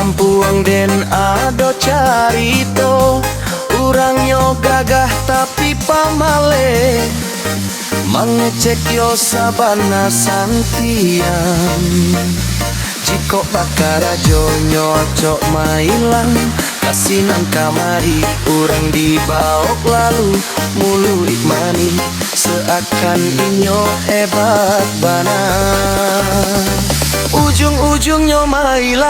Kampuang den ado carito, urang yo gagah tapi pamale, mangecek yo sabana santian. Jiko bakarajo nyocok mailang, kasinan kamari urang dibaok lalu mulu ikmani, seakan inyo hebat bana. Ujung-ujungnya mailang,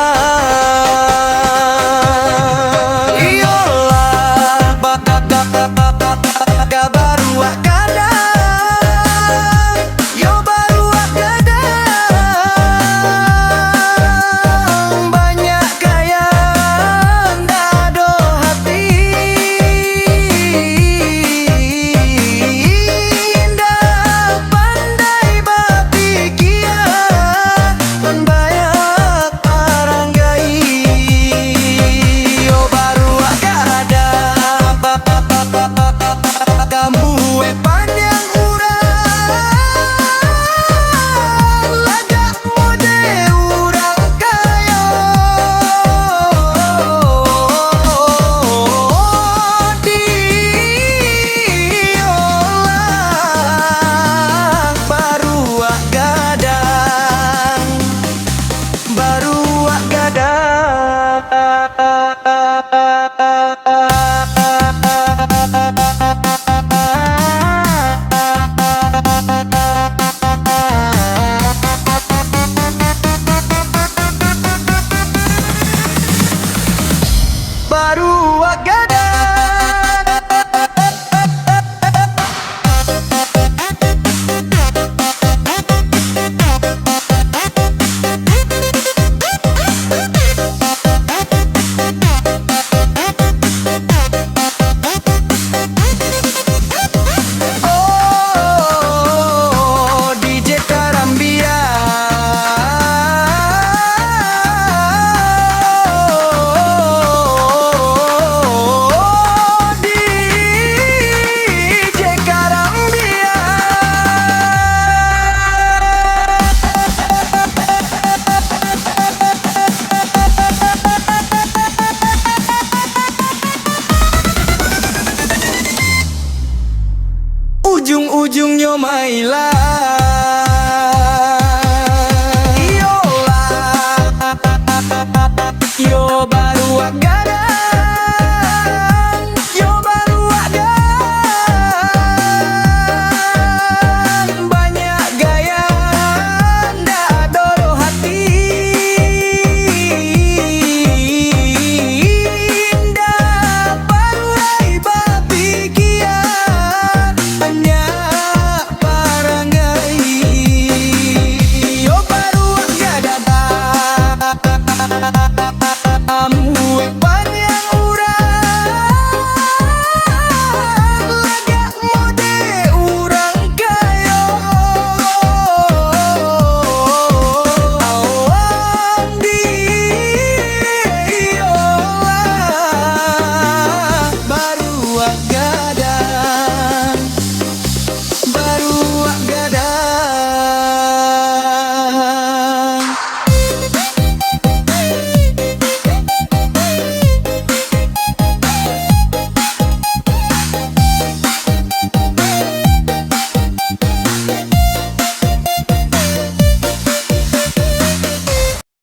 iyalah baru kadang, yo baru kadang, banyak gaya dado hati, indah pandai berpikir, banyak baranggai, yo baru ada kamu panjang urang, lagak mode urang kayo diolah, baru gadang, baru gadang. Baru gadang. Oh, DJ Karambia, DJ Karambia. Ujung-ujungnya mailang, iyalah yo baru gadang, yo baru gadang, banyak gaya dado hati, indah pandai berpikir, banyak baranggai, yo baru gadang.